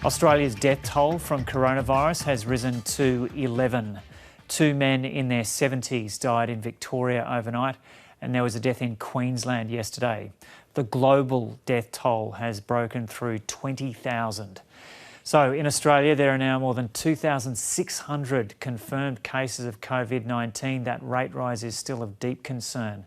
Australia's death toll from coronavirus has risen to 11. 2 men in their 70s died in Victoria overnight, and there was a death in Queensland yesterday. The global death toll has broken through 20,000. So in Australia, there are now more than 2,600 confirmed cases of COVID-19. That rate rise is still of deep concern.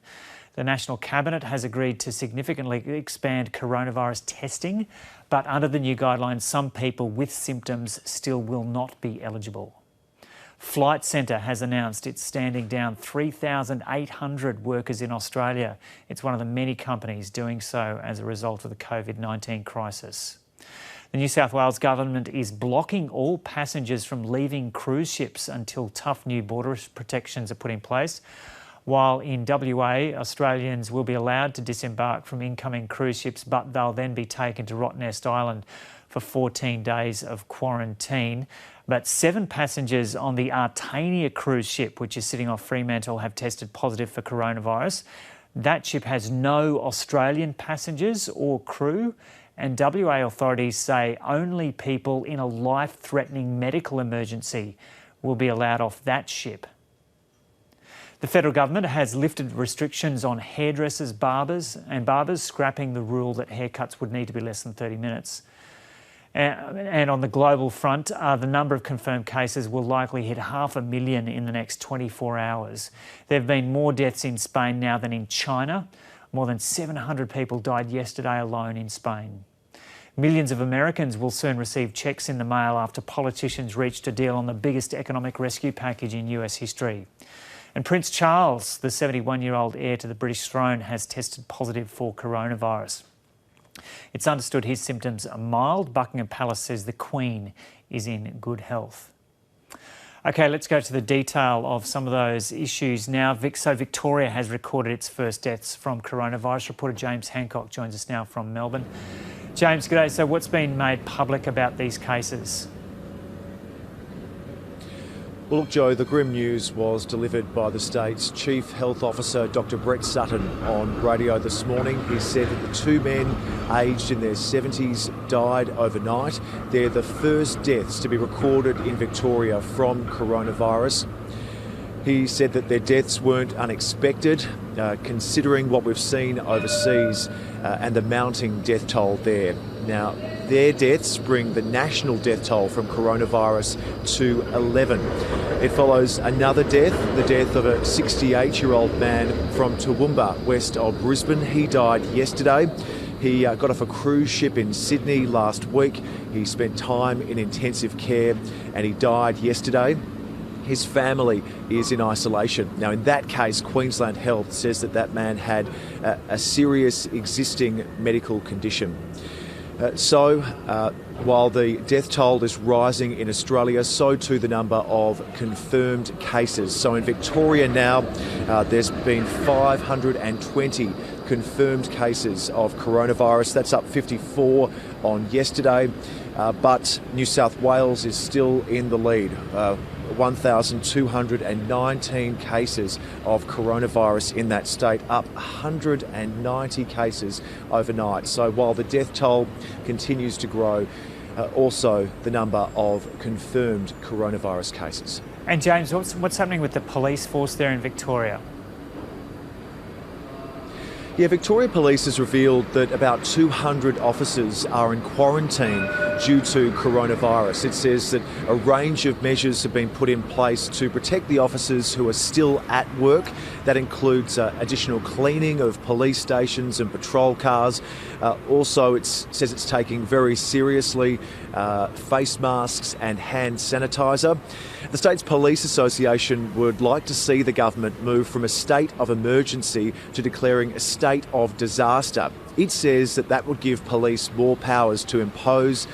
The National Cabinet has agreed to significantly expand coronavirus testing, but under the new guidelines, some people with symptoms still will not be eligible. Flight Centre has announced it's standing down 3,800 workers in Australia. It's one of the many companies doing so as a result of the COVID-19 crisis. The New South Wales government is blocking all passengers from leaving cruise ships until tough new border protections are put in place. While in WA, Australians will be allowed to disembark from incoming cruise ships, but they'll then be taken to Rottnest Island for 14 days of quarantine. But 7 passengers on the Artania cruise ship, which is sitting off Fremantle, have tested positive for coronavirus. That ship has no Australian passengers or crew, and WA authorities say only people in a life-threatening medical emergency will be allowed off that ship. The federal government has lifted restrictions on hairdressers, barbers, scrapping the rule that haircuts would need to be less than 30 minutes. And on the global front, the number of confirmed cases will likely hit 500,000 in the next 24 hours. There have been more deaths in Spain now than in China. More than 700 people died yesterday alone in Spain. Millions of Americans will soon receive cheques in the mail after politicians reached a deal on the biggest economic rescue package in US history. And Prince Charles, the 71-year-old heir to the British throne, has tested positive for coronavirus. It's understood his symptoms are mild. Buckingham Palace says the Queen is in good health. OK, let's go to the detail of some of those issues now. So Victoria has recorded its first deaths from coronavirus. Reporter James Hancock joins us now from Melbourne. James, g'day. So what's been made public about these cases? Well, look, Joe, the grim news was delivered by the state's Chief Health Officer, Dr Brett Sutton, on radio this morning. He said that the 2 men aged in their 70s died overnight. They're the first deaths to be recorded in Victoria from coronavirus. He said that their deaths weren't unexpected, considering what we've seen overseas and the mounting death toll there. Now, their deaths bring the national death toll from coronavirus to 11. It follows another death, the death of a 68-year-old man from Toowoomba, west of Brisbane. He died yesterday. He got off a cruise ship in Sydney last week. He spent time in intensive care and he died yesterday. His family is in isolation. Now, in that case, Queensland Health says that that man had a serious existing medical condition. While the death toll is rising in Australia, so too the number of confirmed cases. So in Victoria now, there's been 520 confirmed cases of coronavirus. That's up 54 on yesterday. But New South Wales is still in the lead. 1,219 cases of coronavirus in that state, up 190 cases overnight. So while the death toll continues to grow, also the number of confirmed coronavirus cases. And James, what's happening with the police force there in Victoria? Yeah, Victoria Police has revealed that about 200 officers are in quarantine due to coronavirus. It says that a range of measures have been put in place to protect the officers who are still at work. That includes additional cleaning of police stations and patrol cars. Also, it says it's taking very seriously face masks and hand sanitizer. The State's Police Association would like to see the government move from a state of emergency to declaring a state of disaster. It says that that would give police more powers to impose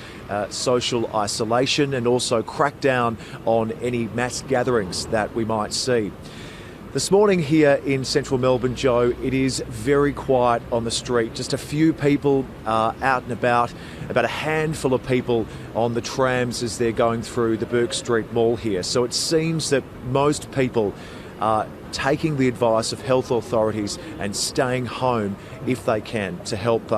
social isolation and also crack down on any mass gatherings that we might see. This morning here in central Melbourne, Joe, it is very quiet on the street. Just a few people out and about a handful of people on the trams as they're going through the Bourke Street Mall here. So it seems that most people are taking the advice of health authorities and staying home if they can to help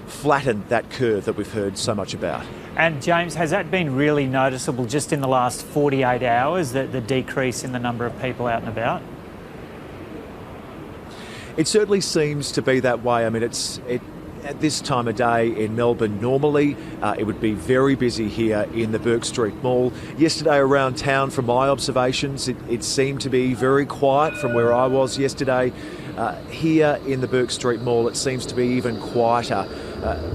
flatten that curve that we've heard so much about. And James, has that been really noticeable just in the last 48 hours, the decrease in the number of people out and about? It certainly seems to be that way. I mean, at this time of day in Melbourne, normally it would be very busy here in the Bourke Street Mall. Yesterday around town, from my observations, it seemed to be very quiet from where I was yesterday. Here in the Bourke Street Mall, it seems to be even quieter.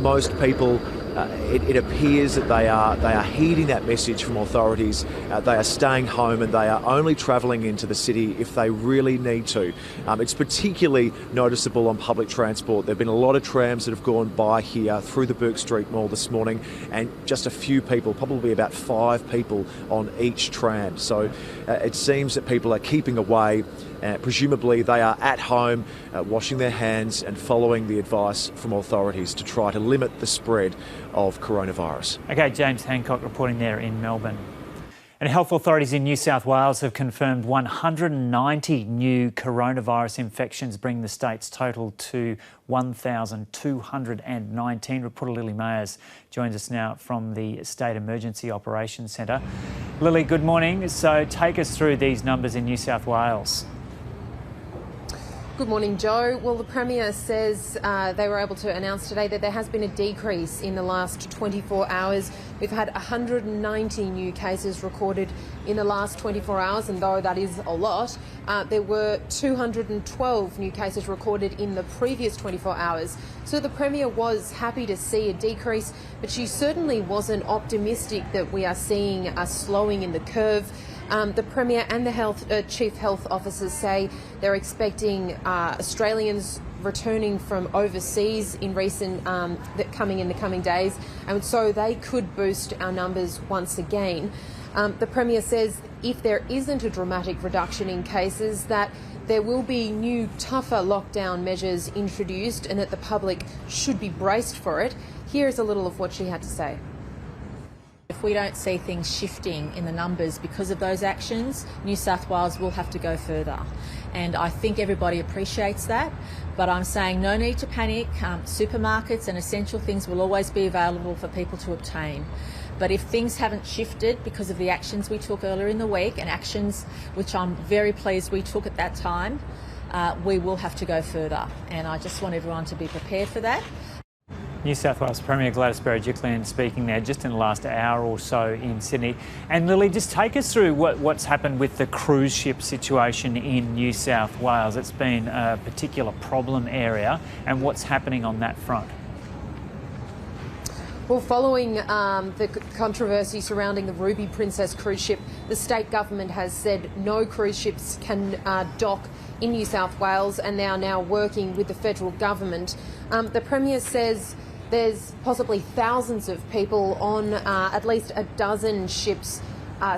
Most people, it appears that they are heeding that message from authorities. They are staying home and they are only travelling into the city if they really need to. It's particularly noticeable on public transport. There have been a lot of trams that have gone by here through the Bourke Street Mall this morning, and just a few people, probably about 5 people on each tram. So it seems that people are keeping away. Presumably they are at home, washing their hands and following the advice from authorities to try to limit the spread of coronavirus. Okay, James Hancock reporting there in Melbourne. And health authorities in New South Wales have confirmed 190 new coronavirus infections, bringing the state's total to 1,219. Reporter Lily Mayers joins us now from the State Emergency Operations Centre. Lily, good morning. So take us through these numbers in New South Wales. Good morning, Joe. Well, the Premier says they were able to announce today that there has been a decrease in the last 24 hours. We've had 190 new cases recorded in the last 24 hours, and though that is a lot, there were 212 new cases recorded in the previous 24 hours. So the Premier was happy to see a decrease, but she certainly wasn't optimistic that we are seeing a slowing in the curve. The Premier and the Chief Health Officers say they're expecting Australians returning from overseas in coming in the coming days, and so they could boost our numbers once again. The Premier says if there isn't a dramatic reduction in cases, that there will be new, tougher lockdown measures introduced and that the public should be braced for it. Here's a little of what she had to say. If we don't see things shifting in the numbers because of those actions, New South Wales will have to go further. And I think everybody appreciates that. But I'm saying no need to panic. Supermarkets and essential things will always be available for people to obtain. But if things haven't shifted because of the actions we took earlier in the week, and actions which I'm very pleased we took at that time, we will have to go further. And I just want everyone to be prepared for that. New South Wales Premier Gladys Berejiklian speaking there just in the last hour or so in Sydney. And Lily, just take us through what's happened with the cruise ship situation in New South Wales. It's been a particular problem area, and what's happening on that front? Well, following the controversy surrounding the Ruby Princess cruise ship, the state government has said no cruise ships can dock in New South Wales, and they are now working with the federal government. The Premier says there's possibly thousands of people on at least a dozen ships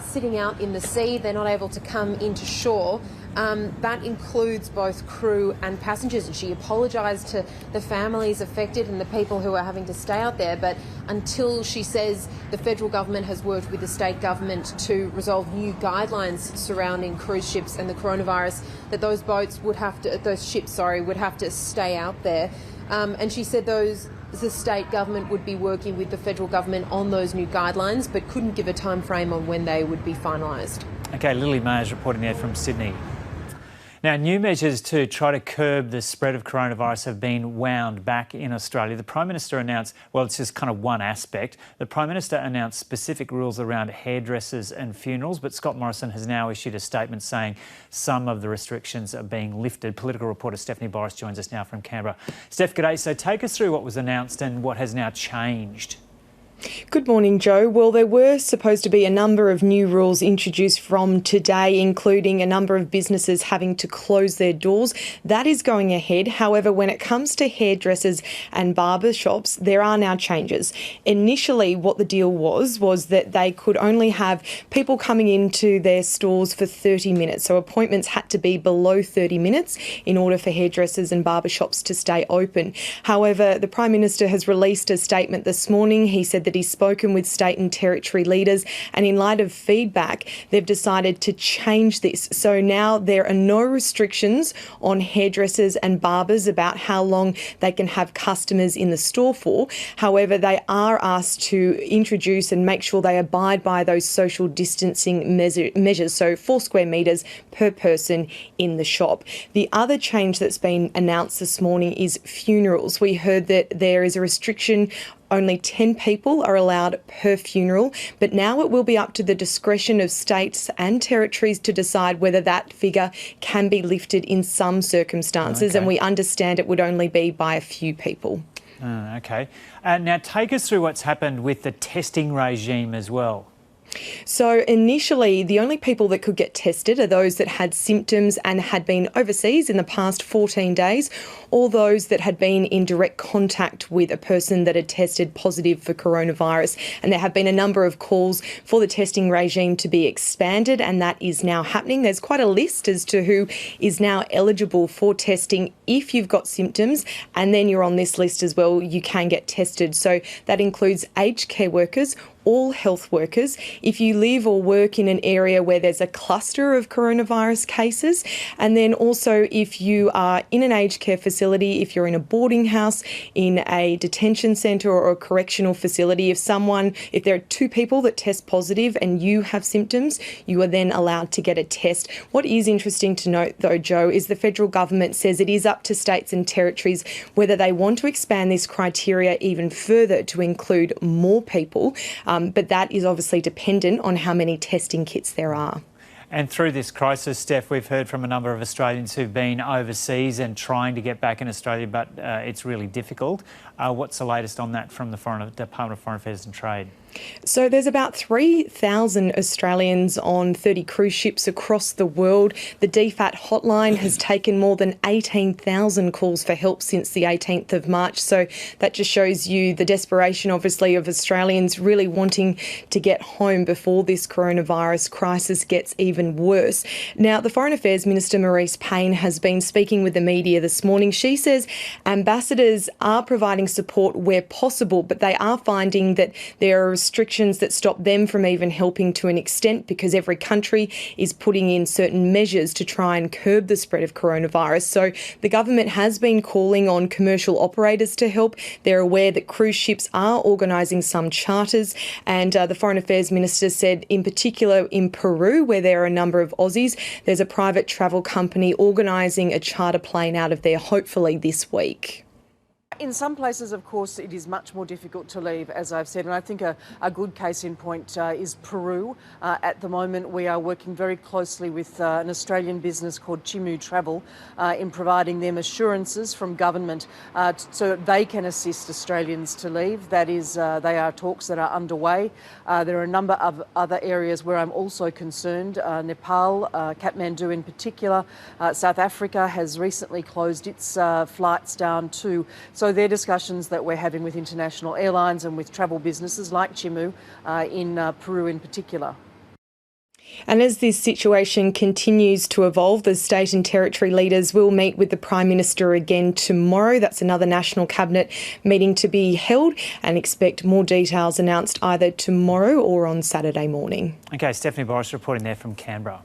sitting out in the sea. They're not able to come into shore. That includes both crew and passengers, and she apologised to the families affected and the people who are having to stay out there. But until, she says, the federal government has worked with the state government to resolve new guidelines surrounding cruise ships and the coronavirus, that those ships would have to stay out there. And she said the state government would be working with the federal government on those new guidelines, but couldn't give a time frame on when they would be finalised. Okay, Lily Mayers reporting there from Sydney. Now, new measures to try to curb the spread of coronavirus have been wound back in Australia. The Prime Minister announced, well, it's just kind of one aspect. The Prime Minister announced specific rules around hairdressers and funerals, but Scott Morrison has now issued a statement saying some of the restrictions are being lifted. Political reporter Stephanie Boris joins us now from Canberra. Steph, g'day. So take us through what was announced and what has now changed. Good morning, Joe. Well, there were supposed to be a number of new rules introduced from today, including a number of businesses having to close their doors. That is going ahead. However, when it comes to hairdressers and barber shops, there are now changes. Initially, what the deal was that they could only have people coming into their stores for 30 minutes. So appointments had to be below 30 minutes in order for hairdressers and barber shops to stay open. However, the Prime Minister has released a statement this morning. He said that he's spoken with state and territory leaders, and in light of feedback, they've decided to change this. So now there are no restrictions on hairdressers and barbers about how long they can have customers in the store for. However, they are asked to introduce and make sure they abide by those social distancing measures, so 4 square metres per person in the shop. The other change that's been announced this morning is funerals. We heard that there is a restriction. Only 10 people are allowed per funeral, but now it will be up to the discretion of states and territories to decide whether that figure can be lifted in some circumstances, and we understand it would only be by a few people. Okay. Now take us through what's happened with the testing regime as well. So initially, the only people that could get tested are those that had symptoms and had been overseas in the past 14 days, or those that had been in direct contact with a person that had tested positive for coronavirus. And there have been a number of calls for the testing regime to be expanded, and that is now happening. There's quite a list as to who is now eligible for testing if you've got symptoms, and then you're on this list as well, you can get tested. So that includes aged care workers, all health workers, if you live or work in an area where there's a cluster of coronavirus cases, and then also if you are in an aged care facility, if you're in a boarding house, in a detention centre or a correctional facility, if there are 2 people that test positive and you have symptoms, you are then allowed to get a test. What is interesting to note though, Joe, is the federal government says it is up to states and territories whether they want to expand this criteria even further to include more people. But that is obviously dependent on how many testing kits there are. And through this crisis, Steph, we've heard from a number of Australians who've been overseas and trying to get back in Australia, but it's really difficult. What's the latest on that from the Department of Foreign Affairs and Trade? So there's about 3,000 Australians on 30 cruise ships across the world. The DFAT hotline has taken more than 18,000 calls for help since the 18th of March. So that just shows you the desperation, obviously, of Australians really wanting to get home before this coronavirus crisis gets even worse. Now, the Foreign Affairs Minister, Marise Payne, has been speaking with the media this morning. She says ambassadors are providing support where possible, but they are finding that there are restrictions that stop them from even helping to an extent, because every country is putting in certain measures to try and curb the spread of coronavirus. So the government has been calling on commercial operators to help. They're aware that cruise ships are organising some charters, and the Foreign Affairs Minister said in particular in Peru, where there are a number of Aussies, there's a private travel company organising a charter plane out of there hopefully this week. In some places, of course, it is much more difficult to leave, as I've said, and I think a good case in point is Peru. At the moment, we are working very closely with an Australian business called Chimu Travel in providing them assurances from government so that they can assist Australians to leave. That is, they are talks that are underway. There are a number of other areas where I'm also concerned. Nepal, Kathmandu in particular. South Africa has recently closed its flights down too. So they're discussions that we're having with international airlines and with travel businesses like Chimu in Peru in particular. And as this situation continues to evolve, the state and territory leaders will meet with the Prime Minister again tomorrow. That's another National Cabinet meeting to be held, and expect more details announced either tomorrow or on Saturday morning. Okay, Stephanie Boris reporting there from Canberra.